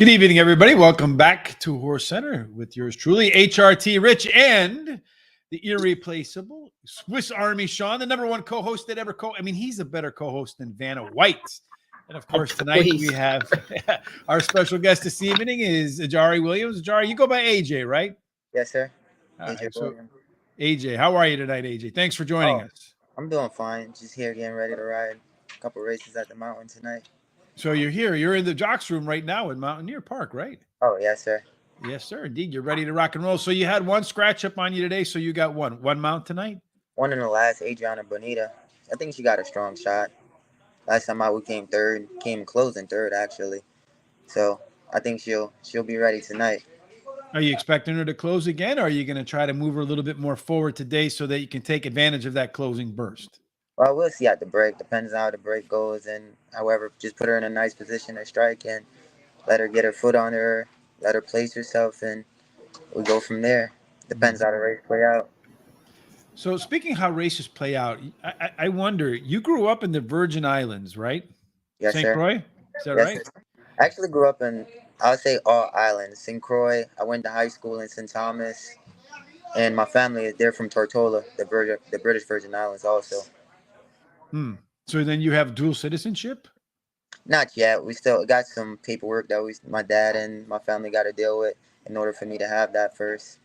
Good evening, everybody. Welcome back to Horse Center with yours truly, HRT Rich, and the irreplaceable Swiss Army Sean, the number one co-host that ever he's a better co-host than Vanna White. And of course, tonight we have our special guest this evening is Ajhari Williams. Ajhari, you go by AJ, right? Yes, sir. All AJ right, so Williams. AJ, how are you tonight, AJ? Thanks for joining us. I'm doing fine. Just here getting ready to ride a couple races at the mountain tonight. So you're here. You're in the Jocks room right now in Mountaineer Park, right? Oh, yes, sir. Yes, sir. Indeed. You're ready to rock and roll. So you had one scratch up on you today. So you got one mount tonight? One in the last, Adriana Bonita. I think she got a strong shot. Last time out, we came closing third, actually. So I think she'll be ready tonight. Are you expecting her to close again, or are you going to try to move her a little bit more forward today so that you can take advantage of that closing burst? Well, we'll see at the break. Depends on how the break goes. And however, just put her in a nice position to strike and let her get her foot on her, let her place herself, and we go from there. Depends how the race play out. So speaking how races play out, I wonder, you grew up in the Virgin Islands, right? Yes, St. sir. Croix? Is that Yes, right? sir. I actually grew up in, I would say, all islands. St. Croix. I went to high school in St. Thomas. And my family, they're from Tortola, the British Virgin Islands also. So then you have dual citizenship? Not yet. We still got some paperwork that my dad and my family got to deal with in order for me to have that first.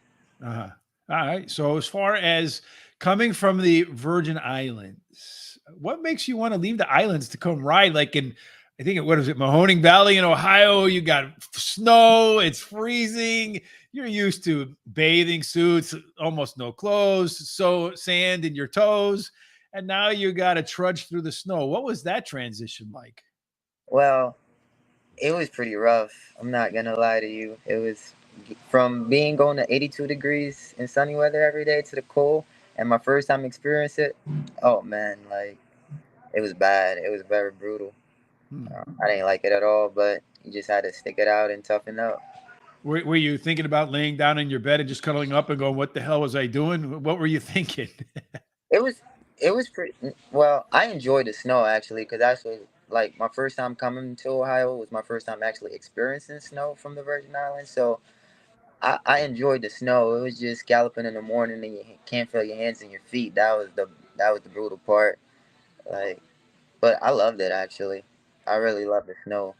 Uh-huh. All right. So as far as coming from the Virgin Islands, what makes you want to leave the islands to come ride? Like I think what is it, Mahoning Valley in Ohio? You got snow, it's freezing. You're used to bathing suits, almost no clothes, so sand in your toes, and now you got to trudge through the snow. What was that transition like? Well, it was pretty rough. I'm not gonna lie to you. It was from being going to 82 degrees in sunny weather every day to the cold, and my first time experience it. Oh man, like it was bad. It was very brutal. I didn't like it at all, but you just had to stick it out and toughen up. Were you thinking about laying down in your bed and just cuddling up and going, "What the hell was I doing?" What were you thinking? It was pretty well. I enjoyed the snow actually because that's what like my first time coming to Ohio was my first time actually experiencing snow from the Virgin Islands. So I enjoyed the snow. It was just galloping in the morning and you can't feel your hands and your feet. That was the brutal part. Like, but I loved it actually. I really love the snow.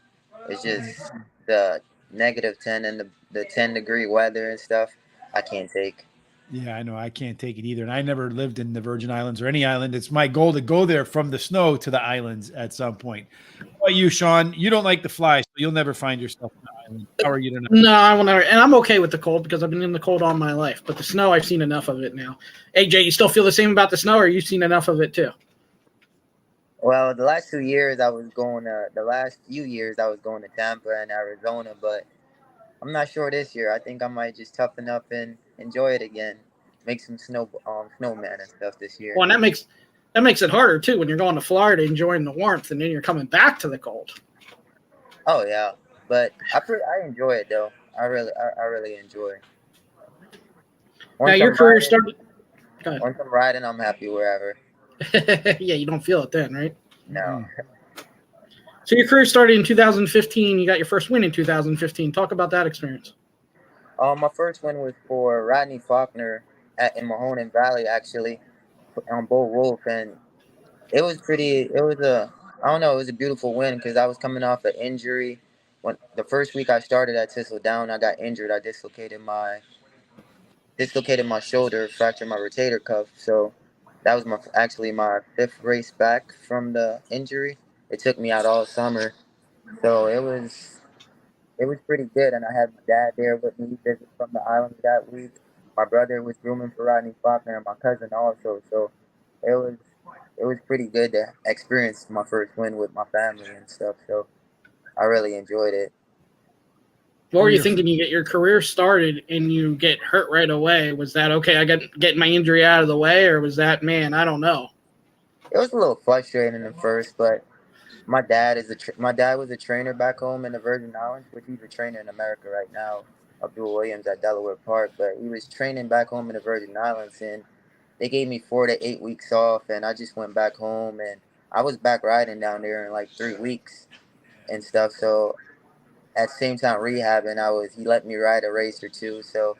It's just the -10 and the 10-degree weather and stuff. I can't take. Yeah, I know. I can't take it either. And I never lived in the Virgin Islands or any island. It's my goal to go there from the snow to the islands at some point. How about you, Sean? You don't like the fly, so you'll never find yourself on the island. How are you tonight? No, I will never. And I'm okay with the cold because I've been in the cold all my life. But the snow, I've seen enough of it now. AJ, you still feel the same about the snow, or you've seen enough of it too? Well, the last few years I was going to Tampa and Arizona, but I'm not sure this year. I think I might just toughen up and enjoy it again. Make some snowman and stuff this year. Well, and that makes it harder too when you're going to Florida enjoying the warmth and then you're coming back to the cold. Oh yeah, but I enjoy it though. I really enjoy it. Now your career started. Once I'm riding, I'm happy wherever. Yeah, you don't feel it then, right? No. So your career started in 2015. You got your first win in 2015. Talk about that experience. My first win was for Rodney Faulkner in Mahoning Valley, actually, on Bull Wolf, and it was it was a beautiful win because I was coming off an injury. When the first week I started at Thistledown, I got injured. I dislocated my shoulder, fractured my rotator cuff. So that was actually my fifth race back from the injury. It took me out all summer, so it was pretty good. And I had my dad there with me, visit from the island that week. My brother was grooming for Rodney Faulkner, and my cousin also. So it was pretty good to experience my first win with my family and stuff. So I really enjoyed it. What were you thinking? You get your career started and you get hurt right away. Was that okay? I got getting my injury out of the way, or was that, man, I don't know. It was a little frustrating at first, but my dad was a trainer back home in the Virgin Islands, which he's a trainer in America right now, Abdul Williams at Delaware Park. But he was training back home in the Virgin Islands, and they gave me 4 to 8 weeks off, and I just went back home, and I was back riding down there in like 3 weeks and stuff. So at the same time rehabbing, he let me ride a race or two. So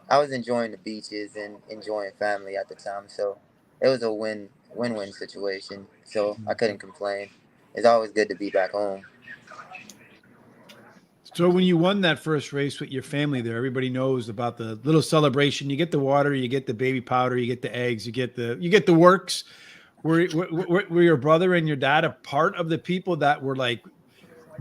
I was enjoying the beaches and enjoying family at the time. So it was a win-win situation. So I couldn't complain. It's always good to be back home. So when you won that first race with your family there, everybody knows about the little celebration. You get the water, you get the baby powder, you get the eggs, you get the works. Were your brother and your dad a part of the people that were like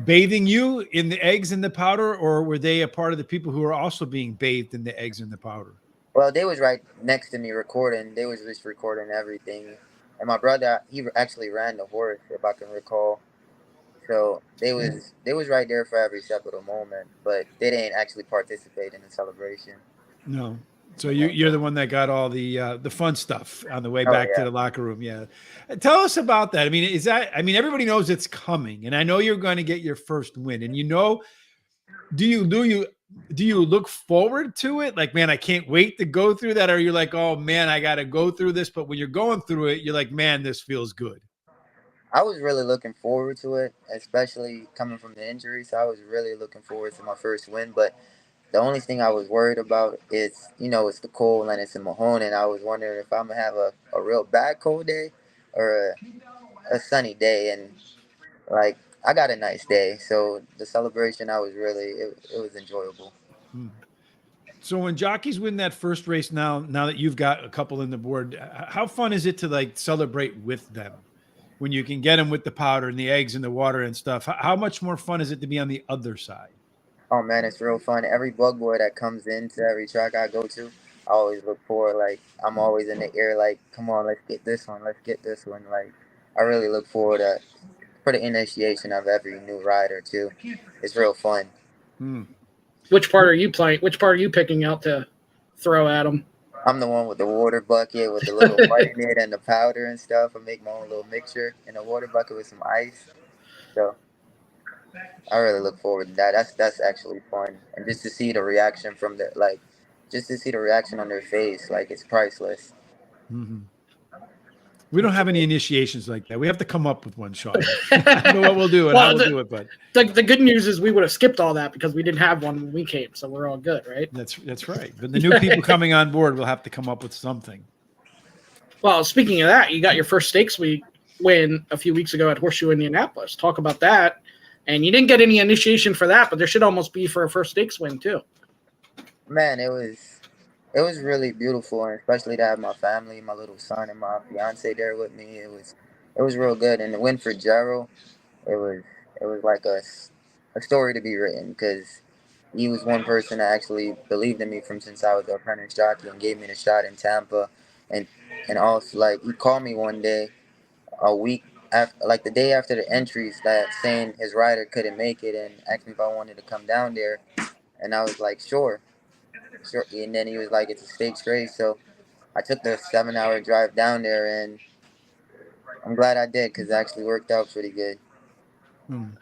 bathing you in the eggs and the powder, or were they a part of the people who were also being bathed in the eggs and the powder? Well, they was right next to me recording. They was just recording everything. And my brother, he actually ran the horse, if I can recall. So they was right there for every step of the moment, but they didn't actually participate in the celebration. No. So you're the one that got all the fun stuff on the way Oh back to yeah. the locker room. Yeah. Tell us about that. I mean, everybody knows it's coming, and I know you're going to get your first win. And do you look forward to it? Like, man, I can't wait to go through that. Or you're like, oh man, I got to go through this. But when you're going through it, you're like, man, this feels good. I was really looking forward to it, especially coming from the injury. So I was really looking forward to my first win. But the only thing I was worried about is, it's the cold and it's in Mahone, and I was wondering if I'm gonna have a real bad cold day or a sunny day. And like I got a nice day, so the celebration it was enjoyable. Hmm. So when jockeys win that first race now that you've got a couple in the board, how fun is it to like celebrate with them when you can get them with the powder and the eggs and the water and stuff? How much more fun is it to be on the other side? Oh man, it's real fun. Every bug boy that comes into every track I go to, I always look forward. Like I'm always in the air. Like, come on, let's get this one. Let's get this one. Like I really look forward to for the initiation of every new rider too. It's real fun. Hmm. Which part are you playing? Which part are you picking out to throw at them? I'm the one with the water bucket with the little mud in it and the powder and stuff. I make my own little mixture in a water bucket with some ice. So I really look forward to that. That's actually fun, and just to see the reaction from just to see the reaction on their face, like it's priceless. Mm-hmm. We don't have any initiations like that. We have to come up with one, Sean. I don't know what we'll do and how we'll do it, but the good news is we would have skipped all that because we didn't have one when we came, so we're all good, right? that's right. But the new people coming on board will have to come up with something. Well, speaking of that, you got your first stakes week win a few weeks ago at Horseshoe Indianapolis. Talk about that. And you didn't get any initiation for that, but there should almost be for a first stakes win too. Man, it was really beautiful, and especially to have my family, my little son, and my fiance there with me. It was real good, and the win for Gerald, it was it was like a story to be written because he was one person that actually believed in me from since I was an apprentice jockey and gave me the shot in Tampa, and and also like he called me one day a week after, like the day after the entries, that saying his rider couldn't make it and asked me if I wanted to come down there, and I was like sure, sure, and then he was like it's a stakes race, so I took the 7 hour drive down there, and I'm glad I did because it actually worked out pretty good.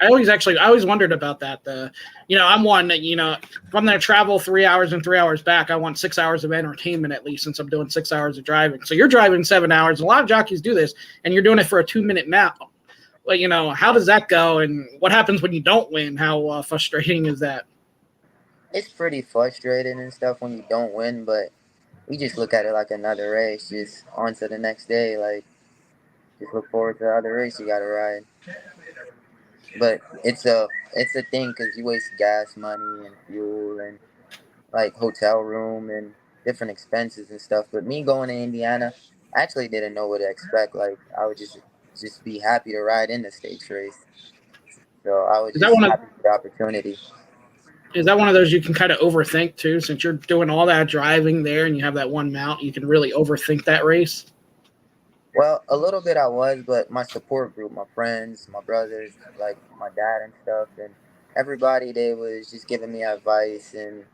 I always wondered about that. I'm one that, if I'm going to travel 3 hours and 3 hours back, I want 6 hours of entertainment at least, since I'm doing 6 hours of driving. So you're driving 7 hours. A lot of jockeys do this, and you're doing it for a 2-minute map. But, how does that go? And what happens when you don't win? How frustrating is that? It's pretty frustrating and stuff when you don't win, but we just look at it like another race, just on to the next day. Like, just look forward to the other race you got to ride. But it's a thing because you waste gas money and fuel and like hotel room and different expenses and stuff. But me going to Indiana, I actually didn't know what to expect. Like I would just be happy to ride in the stakes race. So I was Is that just one of happy for the opportunity. is that one of those you can kind of overthink too, since you're doing all that driving there and you have that one mount, you can really overthink that race? Well, a little bit I was, but my support group, my friends, my brothers, like my dad and stuff, and everybody, they was just giving me advice and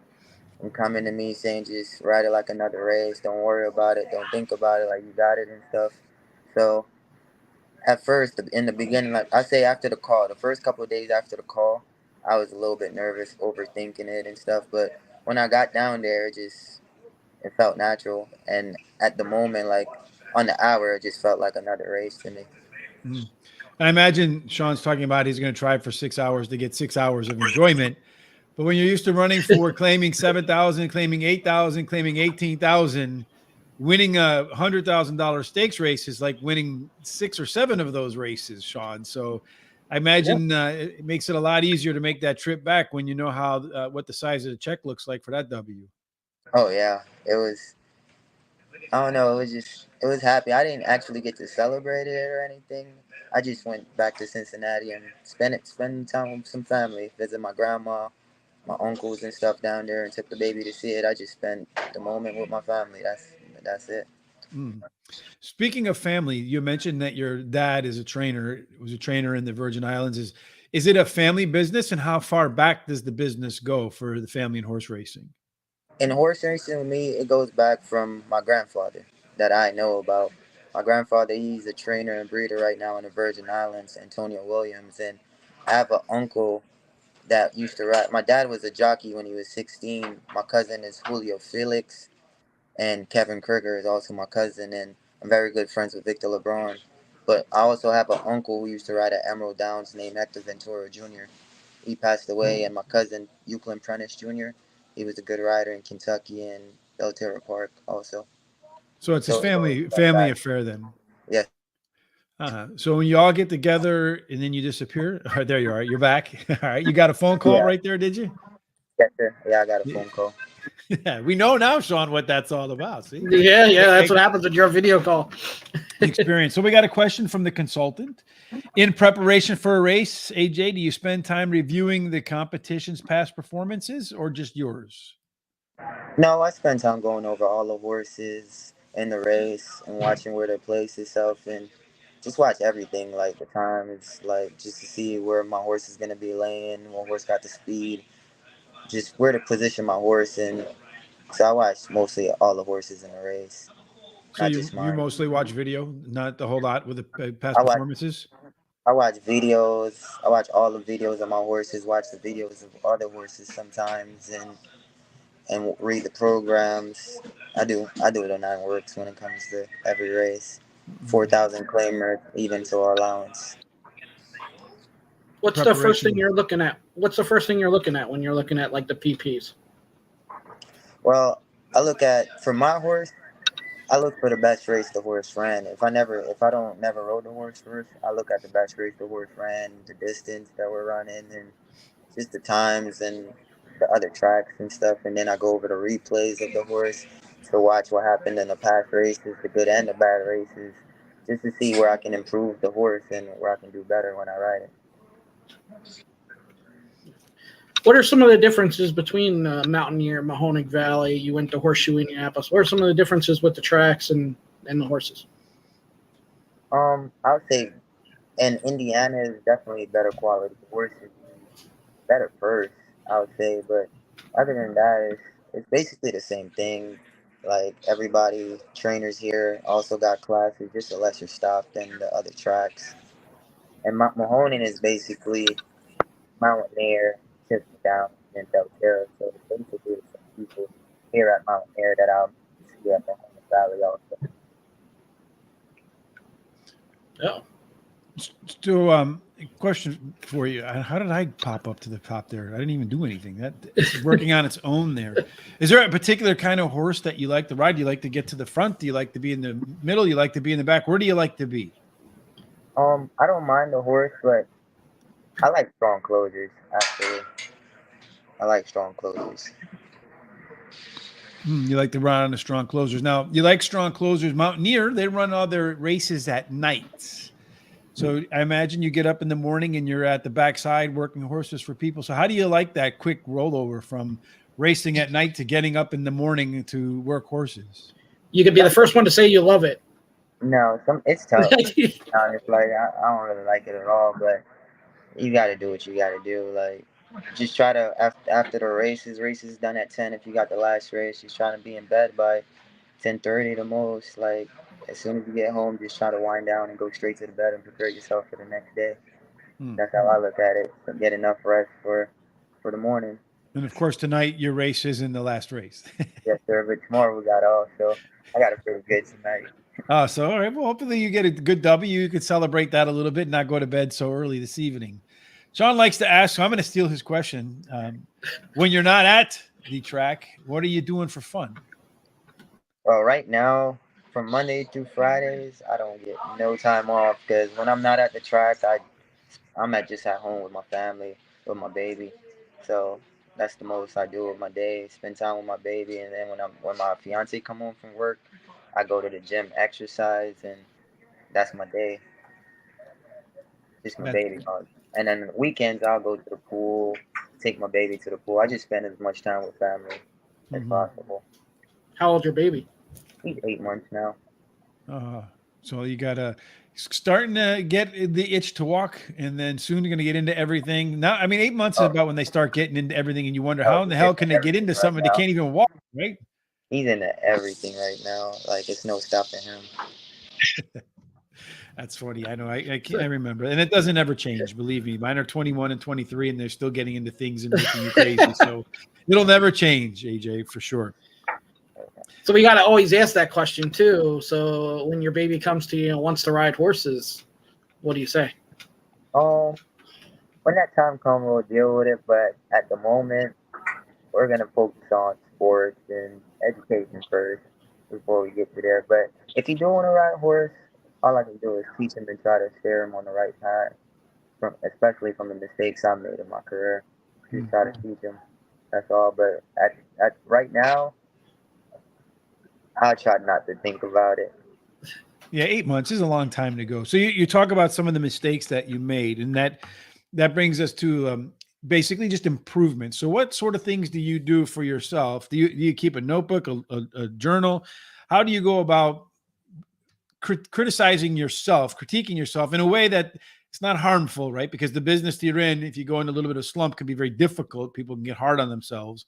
coming to me saying just ride it like another race. Don't worry about it. Don't think about it. Like you got it and stuff. So at first, in the beginning, like I say after the call, the first couple of days after the call, I was a little bit nervous, overthinking it and stuff. But when I got down there, it felt natural. And at the moment, like on the hour, it just felt like another race to me. Mm. I imagine Sean's talking about he's going to try for 6 hours to get 6 hours of enjoyment. But when you're used to running for claiming 7,000, claiming 8,000, claiming 18,000, winning $100,000 stakes race is like winning 6 or 7 of those races, Sean. So I imagine it makes it a lot easier to make that trip back when you know how what the size of the check looks like for that W. Oh yeah, it was. I don't know. It was just. It was happy. I didn't actually get to celebrate it or anything. I just went back to Cincinnati and spend time with some family, visit my grandma, my uncles and stuff down there, and took the baby to see it. I just spent the moment with my family. That's it. Mm. Speaking of family, you mentioned that your dad is a trainer, was a trainer in the Virgin Islands. Is it a family business, and how far back does the business go for the family in horse racing? In horse racing with me, it goes back from my grandfather that I know about. My grandfather, he's a trainer and breeder right now in the Virgin Islands, Antonio Williams, and I have an uncle that used to ride. My dad was a jockey when he was 16. My cousin is Julio Felix, and Kevin Krieger is also my cousin, and I'm very good friends with Victor LeBron. But I also have an uncle who used to ride at Emerald Downs named Hector Ventura Jr. He passed away, and my cousin Euclid Prentice Jr. He was a good rider in Kentucky and Belterra Park also. So it's his So it goes family back. affair then. Yes, So when you all get together and then you disappear, all right, there you are. You're back. All right, you got a phone call yeah, right there, did you? yes, sir. Yeah, I got a Yeah, phone call. yeah. We know now, Sean, what that's all about. See, Yeah, that's E- what happens when you're a video call. experience. So we got a question from the consultant. In preparation for a race, AJ, do you spend time reviewing the competition's past performances or just yours? No, I spent time going over all the horses in the race and watching where they place itself and just watch everything, like the times, like just to see where my horse is gonna be laying, what horse got the speed, just where to position my horse. And so I watch mostly all the horses in the race, So not you just you mine. mostly watch video, not the whole lot with the past I watch performances. I watch videos. I watch all the videos of my horses. Watch the videos of other horses sometimes, and read the programs. I do the nine works when it comes to every race. Mhm. 4,000 claimer, even to our allowance. What's the first thing Preparation. you're looking at? What's the first thing you're looking at when you're looking at like the PPs? Well, I look at for my horse. I look for the best race the horse ran. If I don't never rode the horse first, I look at the best race the horse ran, the distance that we're running, and just the times and the other tracks and stuff. And then I go over the replays of the horse to watch what happened in the past races, the good and the bad races, just to see where I can improve the horse and where I can do better when I ride it. What are some of the differences between Mountaineer, Mahoning Valley? You went to Horseshoe Indianapolis. What are some of the differences with the tracks and the horses? I would say in Indiana is definitely better quality horses, better purse, I would say. But other than that, it's basically the same thing. Like everybody, trainers here also got classes, just a lesser stop than the other tracks. And Mahoning is basically Mountaineer tips down in Belterra. So it's basically the same people here at Mountaineer that I'll see at Mahoning Valley also. Oh, So, question for you: how did I pop up to the top there? I didn't even do anything. That it's working on its own. There is there a particular kind of horse that you like to ride? Do you like to get to the front? Do you like to be in the middle? Do you like to be in the back? Where do you like to be? I don't mind the horse, but I like strong closers. Actually, I like strong closers. You like to run on the strong closers. Now, you like strong closers. Mountaineer, they run all their races at night. So I imagine you get up in the morning and you're at the backside working horses for people. So how do you like that quick rollover from racing at night to getting up in the morning to work horses? you could be the first one to say you love it. No, it's tough. Honest, like I don't really like it at all, but you got to do what you got to do. Like just try to after the races done at 10. If you got the last race, just trying to be in bed by 10:30 the most. Like as soon as you get home, just try to wind down and go straight to the bed and prepare yourself for the next day. Hmm. That's how I look at it. So get enough rest for the morning. And of course, tonight your race is in the last race. Yes, sir. But tomorrow we got off, so I got to feel good tonight. So all right. Well, hopefully you get a good W. You could celebrate that a little bit and not go to bed so early this evening. Sean likes to ask, so I'm going to steal his question. When you're not at the track, what are you doing for fun? Well, right now, from Monday through Fridays, I don't get no time off because when I'm not at the track, I'm just at home with my family, with my baby. So that's the most I do with my day. Spend time with my baby, and then when my fiance come home from work, I go to the gym, exercise, and that's my day. Just my That baby. And then weekends, I'll go to the pool, take my baby to the pool. I just spend as much time with family as possible. How old's your baby? He's 8 months now. So you gotta starting to get the itch to walk, and then soon you're gonna get into everything. Now, I mean, 8 months is Oh, about when they start getting into everything, and you wonder oh, how in the he's hell into can they get everything into right something they now. can't even walk, right? He's into everything right now. Like it's no stopping him. That's funny. I know. I can't. I remember, and it doesn't ever change. Believe me, mine are 21 and 23, and they're still getting into things and making you crazy. So it'll never change, AJ, for sure. So we got to always ask that question too. So when your baby comes to you and wants to ride horses, what do you say? When that time comes, we'll deal with it. But at the moment, we're gonna focus on sports and education first before we get to there. But if you do want to ride a horse, all I can do is teach him and try to steer him on the right path, especially from the mistakes I made in my career. Just try to teach him. That's all. But at right now, I try not to think about it. Yeah, 8 months is a long time to go. So you talk about some of the mistakes that you made, and that brings us to basically just improvement. So what sort of things do you do for yourself? Do you keep a notebook, a journal? How do you go about criticizing yourself, critiquing yourself in a way that it's not harmful, right? Because the business that you're in, if you go into a little bit of slump, can be very difficult. People can get hard on themselves.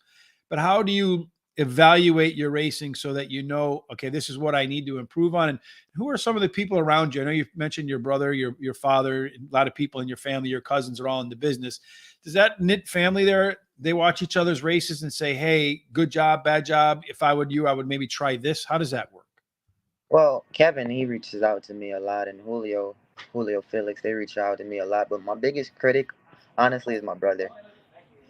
But how do you evaluate your racing so that you know, okay, this is what I need to improve on? And who are some of the people around you? I know you mentioned your brother, your father, a lot of people in your family, your cousins are all in the business. Does that knit family there? They watch each other's races and say, hey, good job, bad job. If I would you, I would maybe try this. How does that work? Well, Kevin, he reaches out to me a lot, and Julio Felix, they reach out to me a lot. But my biggest critic, honestly, is my brother.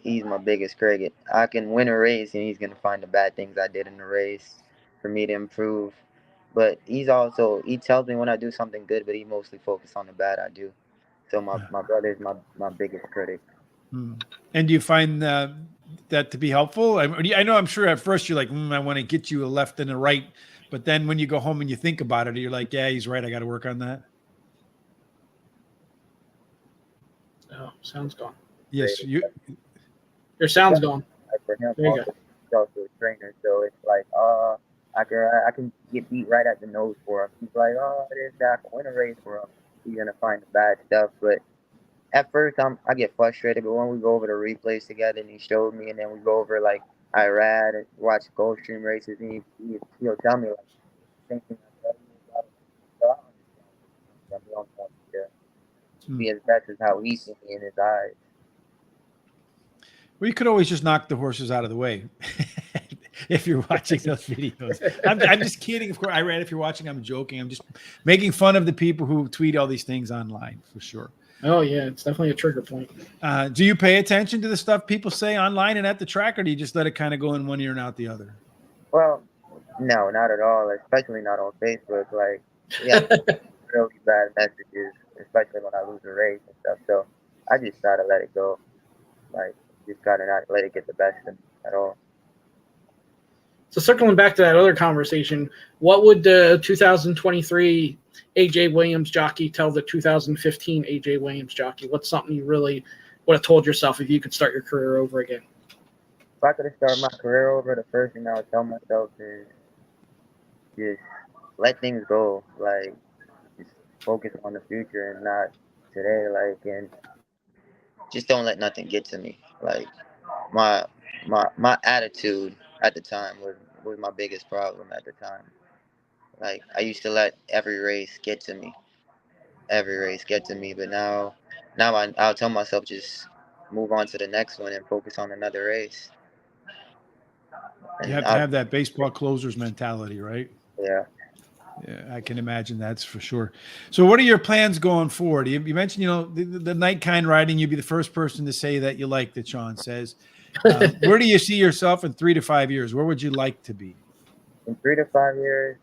He's my biggest critic. I can win a race, and he's gonna find the bad things I did in the race for me to improve. But he tells me when I do something good, but he mostly focuses on the bad I do. So my brother is my biggest critic. And do you find that to be helpful? I know I'm sure at first you're like, I want to get you a left and a right. But then when you go home and you think about it, you're like, yeah, he's right. I got to work on that. Oh, sound's gone. Yes. Your sound's gone. For him, There you also, he's also a trainer, so it's like, I can get beat right at the nose for him. He's like, this guy can win a race for him. He's gonna find the bad stuff, but at first I get frustrated. But when we go over the replays together, and he showed me, and then we go over like Irad and watch Gulfstream races, and he'll tell me like, same thing I tell you about. So I understand. He don't want to be as best as how he sees me in his eyes. Well, you could always just knock the horses out of the way if you're watching those videos. I'm just kidding. Of course, Irad, if you're watching, I'm joking. I'm just making fun of the people who tweet all these things online, for sure. Oh, yeah. It's definitely a trigger point. Do you pay attention to the stuff people say online and at the track, or do you just let it kind of go in one ear and out the other? Well, no, not at all, especially not on Facebook. Like, yeah, really bad messages, especially when I lose a race and stuff. So I just try to let it go. Like, just gotta not let it get the best of me at all. So circling back to that other conversation, what would the 2023 AJ Williams jockey tell the 2015 AJ Williams jockey? What's something you really would have told yourself if you could start your career over again? If I could have started my career over, the first thing I would tell myself is just let things go. Like, just focus on the future and not today. Like, and just don't let nothing get to me. Like, my attitude at the time was my biggest problem at the time. Like, I used to let every race get to me. Every race get to me, but now I'll tell myself just move on to the next one and focus on another race. You And have to have that baseball closer's mentality, right? yeah. Yeah, I can imagine that's for sure. So, what are your plans going forward? You mentioned, the night kind riding. You'd be the first person to say that you like that. Sean says, where do you see yourself in 3 to 5 years? Where would you like to be? In 3 to 5 years,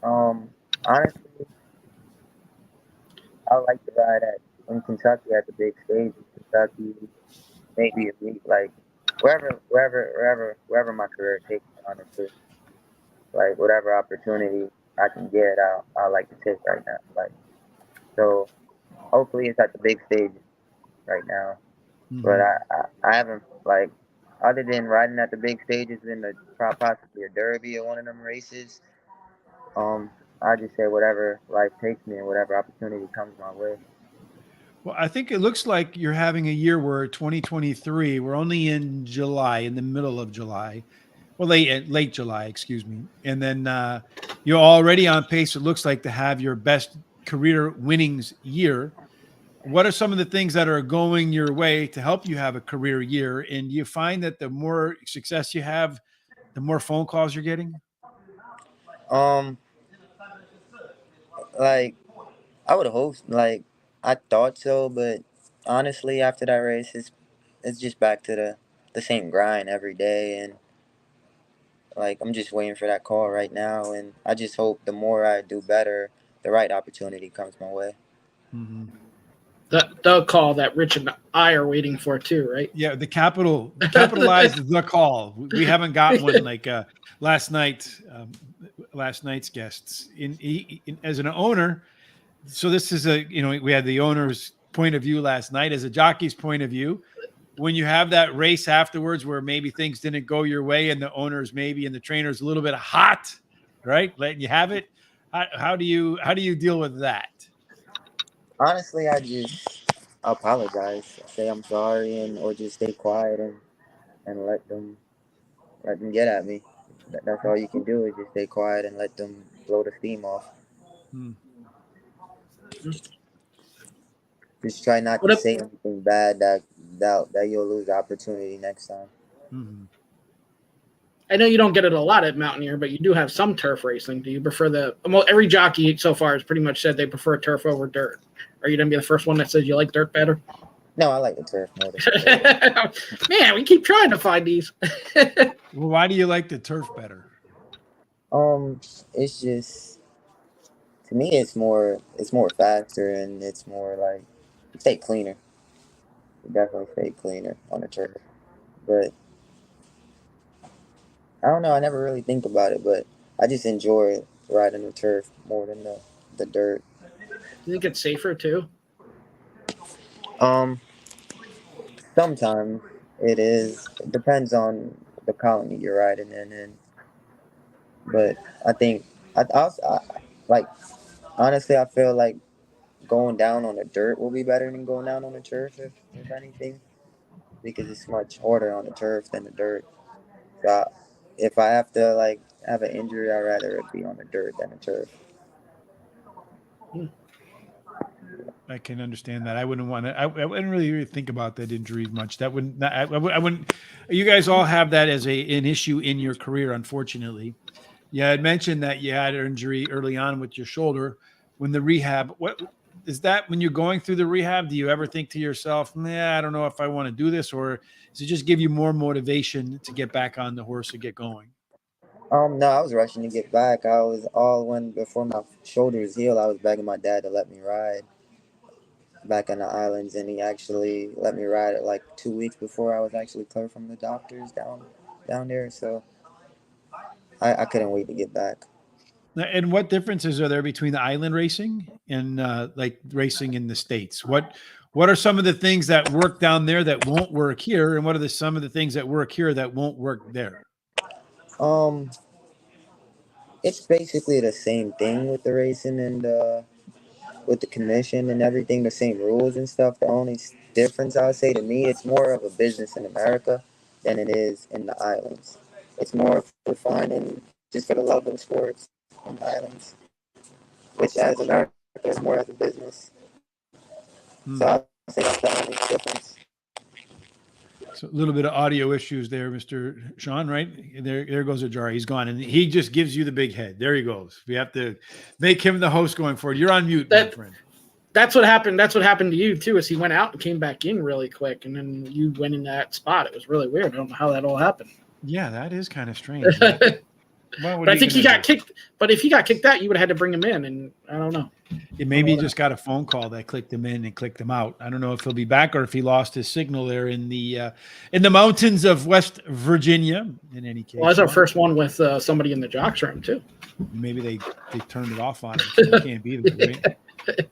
honestly, I would like to ride at in Kentucky at the big stage in Kentucky, maybe a week, like wherever my career takes me, honestly. Like whatever opportunity I can get, I like to take right now. Like so, hopefully it's at the big stage right now. But Hmm. I haven't like other than riding at the big stages in the possibly a derby or one of them races. I just say whatever life takes me and whatever opportunity comes my way. Well, I think it looks like you're having a year where 2023. We're only in July, in the middle of July. Well, late July, excuse me. And then you're already on pace. It looks like to have your best career winnings year. What are some of the things that are going your way to help you have a career year? And do you find that the more success you have, the more phone calls you're getting? Um, like I would hope like I thought so, but honestly, after that race, it's just back to the same grind every day, and like I'm just waiting for that call right now, and I just hope the more I do better, the right opportunity comes my way. Hmm. The call that Rich and I are waiting for too, right? Yeah, capitalize the call. We haven't got one like last night. Last night's guests as an owner. So this is we had the owner's point of view last night as a jockey's point of view. When you have that race afterwards where maybe things didn't go your way and the owners maybe and the trainers a little bit hot, right? Letting you have it. How do you deal with that? Honestly, I just apologize, say I'm sorry, and or just stay quiet and let them get at me. That's all you can do is just stay quiet and let them blow the steam off. Hmm. Just try not What to up? say anything bad that you'll lose the opportunity next time. Hmm. I know you don't get it a lot at Mountaineer, but you do have some turf racing. Do you prefer well, every jockey so far has pretty much said they prefer turf over dirt. Are you going to be the first one that says you like dirt better? No, I like the turf more than the dirt. Man, we keep trying to find these. Well, why do you like the turf better? Um, it's just to me, it's more faster and it's more like you stay cleaner. You definitely stay cleaner on the turf. But I don't know. I never really think about it, but I just enjoy riding the turf more than the dirt. You think it's safer too? Um, Sometimes it is. It depends on the colony you're riding in, and but I think I like honestly I feel like going down on the dirt will be better than going down on the turf if anything because it's much harder on the turf than the dirt. So if I have to like have an injury, I'd rather it be on the dirt than the turf. I can understand that. I wouldn't want to. I wouldn't really think about that injury much. That wouldn't. I wouldn't. You guys all have that as an issue in your career, unfortunately. Yeah, I mentioned that you had an injury early on with your shoulder. When the rehab, what is that? When you're going through the rehab, do you ever think to yourself, "Nah, I don't know if I want to do this," or does it just give you more motivation to get back on the horse and get going? No, I was rushing to get back. I was all when before my shoulders healed. I was begging my dad to let me ride back on the islands, and he actually let me ride it like 2 weeks before I was actually clear from the doctors down there. So I couldn't wait to get back. And what differences are there between the island racing and like racing in the States? What are some of the things that work down there that won't work here, and what are some of the things that work here that won't work there? Um, it's basically the same thing with the racing and with the commission and everything, the same rules and stuff. The only difference I would say to me, it's more of a business in America than it is in the islands. It's more for fun and just for the love of the sports on the islands, which as America is more as a business. So Hmm. I say that's the only difference. So a little bit of audio issues there, Mr. Sean, right? There goes Ajhari. He's gone. And he just gives you the big head. There he goes. We have to make him the host going forward. You're on mute, my friend. That's what happened. That's what happened to you, too, is he went out and came back in really quick. And then you went in that spot. It was really weird. I don't know how that all happened. Yeah, that is kind of strange. But I think he got kicked. But if he got kicked out, you would have had to bring him in. And I don't know. Maybe he just got a phone call that clicked him in and clicked him out. I don't know if he'll be back or if he lost his signal there in the mountains of West Virginia. In any case, well, that's our first one with somebody in the jocks room too. Maybe they turned it off on him. So he can't be there. Right?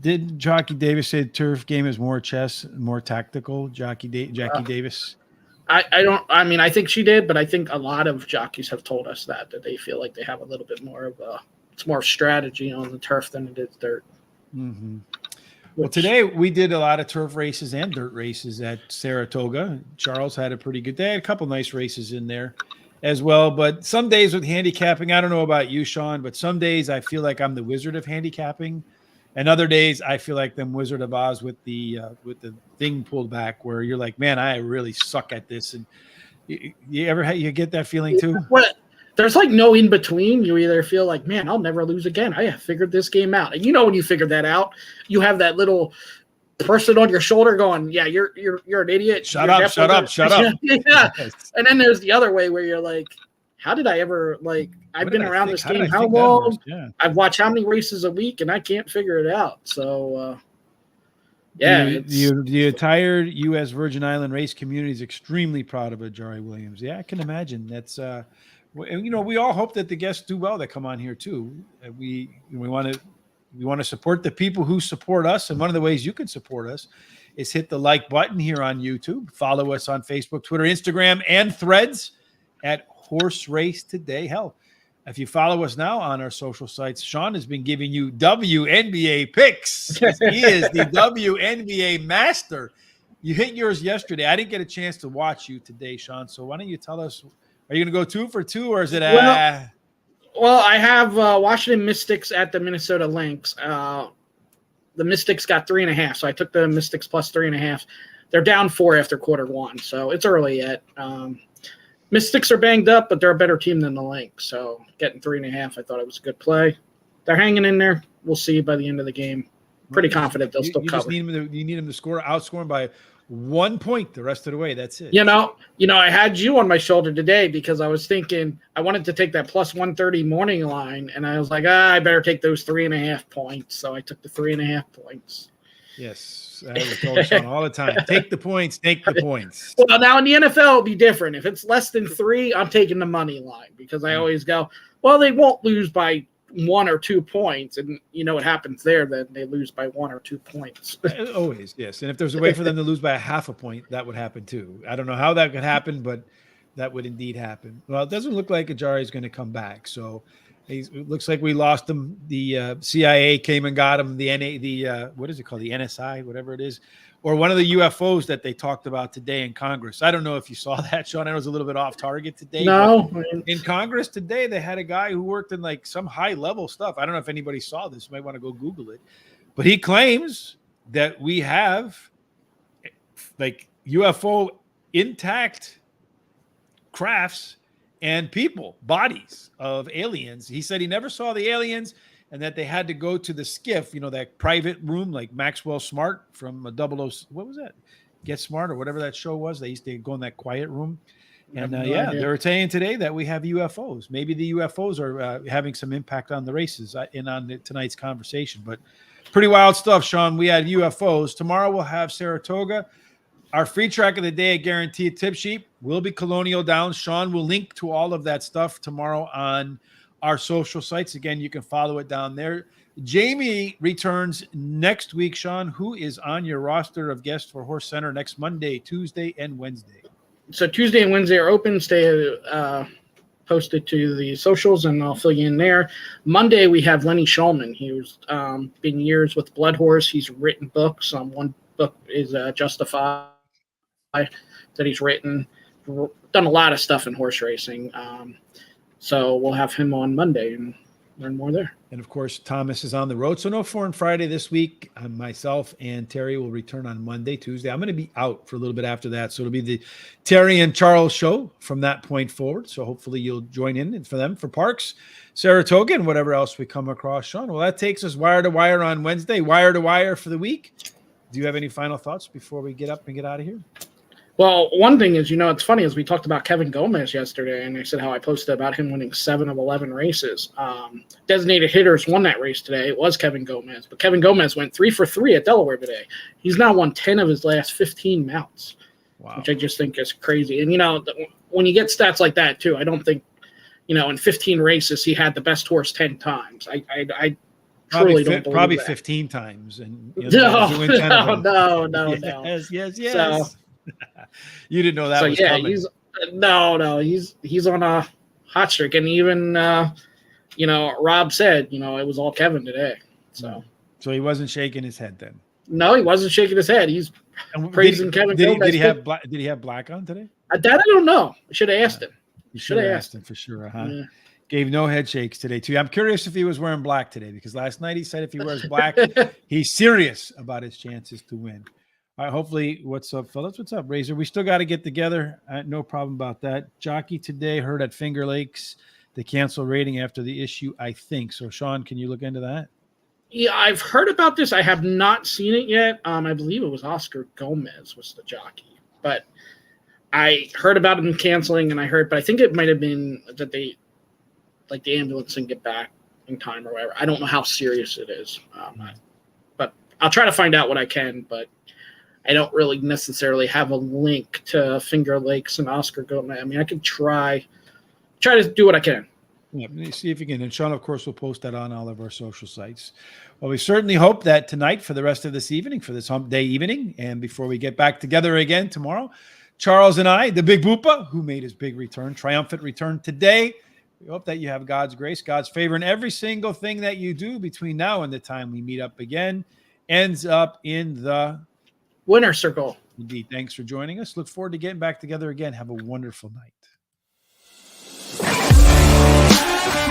Did Jockey Davis say turf game is more chess, more tactical? Jackie Davis. I think she did, but I think a lot of jockeys have told us that they feel like they have a little bit more of it's more strategy on the turf than it is dirt. Mm-hmm. Well, today we did a lot of turf races and dirt races at Saratoga. Charles had a pretty good day. A couple nice races in there as well. But some days with handicapping, I don't know about you, Sean, but some days I feel like I'm the Wizard of handicapping. And other days I feel like them Wizard of Oz with the thing pulled back where you're like, man, I really suck at this. And you get that feeling too? What? There's like no in between. You either feel like, man, I'll never lose again. I have figured this game out. And when you figure that out, you have that little person on your shoulder going, yeah, you're an idiot. Shut up. Yeah. And then there's the other way where you're like, how did I ever I've been around this game how long? Yeah. I've watched how many races a week and I can't figure it out. So the entire U.S. Virgin Island race community is extremely proud of Ajhari Williams. Yeah, I can imagine. That's we all hope that the guests do well that come on here too. We want to support the people who support us, and one of the ways you can support us is hit the like button here on YouTube. Follow us on Facebook, Twitter, Instagram, and Threads at Horse Race Today. Hell, if you follow us now on our social sites, Sean has been giving you WNBA picks. He is the WNBA master. You hit yours yesterday. I didn't get a chance to watch you today, Sean. So why don't you tell us? Are you going to go 2 for 2, or is it? Well, I have Washington Mystics at the Minnesota Lynx. The Mystics got 3.5, so I took the Mystics plus 3.5. They're down 4 after quarter one, so it's early yet. Mystics are banged up, but they're a better team than the Lynx. So getting 3.5, I thought it was a good play. They're hanging in there. We'll see by the end of the game. Pretty confident they'll still cover. You need them to outscore them by 1 point the rest of the way. That's it. I had you on my shoulder today because I was thinking I wanted to take that plus 130 morning line, and I was like, I better take those 3.5 points. So I took the 3.5 points. Yes, I was told Sean all the time. Take the points. Take the points. Well, now in the NFL, it'll be different. If it's less than 3, I'm taking the money line because I always go, well, they won't lose by 1 or 2 points, and what happens there? Then they lose by 1 or 2 points. Always, yes. And if there's a way for them to lose by 0.5 point, that would happen too. I don't know how that could happen, but that would indeed happen. Well, it doesn't look like Ajhari is going to come back, so it looks like we lost him. The CIA came and got him. What is it called? The NSI, whatever it is, or one of the UFOs that they talked about today in Congress. I don't know if you saw that, Sean. I was a little bit off target today. No. In Congress today, they had a guy who worked in some high-level stuff. I don't know if anybody saw this. You might want to go Google it. But he claims that we have UFO intact crafts and bodies of aliens. He said he never saw the aliens and that they had to go to the skiff, that private room like Maxwell Smart from what was that? Get Smart or whatever that show was. They used to go in that quiet room. And they were saying today that we have UFOs. Maybe the UFOs are having some impact on the races on tonight's conversation. But pretty wild stuff, Sean. We had UFOs. Tomorrow we'll have Saratoga. Our free track of the day, guaranteed tip sheet, will be Colonial Downs. Sean will link to all of that stuff tomorrow on our social sites. Again, you can follow it down there. Jamie returns next week. Sean, who is on your roster of guests for Horse Center next Monday, Tuesday, and Wednesday? So Tuesday and Wednesday are open. Stay posted to the socials, and I'll fill you in there. Monday, we have Lenny Shulman. He's been years with Blood Horse. He's written books. One book is Justified that he's written. Done a lot of stuff in horse racing. So we'll have him on Monday, and learn more there. And of course, Thomas is on the road. So no Foreign Friday this week. Myself and Terry will return on Monday, Tuesday. I'm going to be out for a little bit after that. So it'll be the Terry and Charles show from that point forward. So hopefully you'll join in for them for Parks, Saratoga, and whatever else we come across, Sean. Well, that takes us wire to wire on Wednesday, wire to wire for the week. Do you have any final thoughts before we get up and get out of here? Well, one thing is, it's funny, as we talked about Kevin Gomez yesterday, and I said how I posted about him winning 7 of 11 races. Designated hitters won that race today. It was Kevin Gomez, but Kevin Gomez went 3 for 3 at Delaware today. He's now won 10 of his last 15 mounts, which I just think is crazy. And, when you get stats like that, too, I don't think, in 15 races, he had the best horse 10 times. I truly don't believe probably that. 15 times. And No. Yes. So, you didn't know that was coming. He's on a hot streak, and even Rob said it was all Kevin today. So he wasn't shaking his head then. No, he wasn't shaking his head. He's praising Kevin. Did he have black? Did he have black on today? That I don't know. I should have asked him. You should have asked him for sure, huh? Yeah. Gave no head shakes today too. I'm curious if he was wearing black today, because last night he said if he wears black, he's serious about his chances to win. All right, hopefully, what's up, fellas? What's up, Razor? We still got to get together. No problem about that. Jockey today heard at Finger Lakes. They cancel rating after the issue, I think. So, Sean, can you look into that? Yeah, I've heard about this. I have not seen it yet. I believe it was Oscar Gomez was the jockey. But I heard about him canceling, but I think it might have been that the ambulance didn't get back in time or whatever. I don't know how serious it is. But I'll try to find out what I can, but I don't really necessarily have a link to Finger Lakes and Oscar Gomez. I mean, I could try to do what I can. Yeah, see if you can. And Sean, of course, will post that on all of our social sites. Well, we certainly hope that tonight, for the rest of this evening, for this hump day evening, and before we get back together again tomorrow, Charles and I, the Big Boopa, who made his big return, triumphant return today, we hope that you have God's grace, God's favor in every single thing that you do between now and the time we meet up again, ends up in the winner circle. Indeed. Thanks for joining us. Look forward to getting back together again. Have a wonderful night.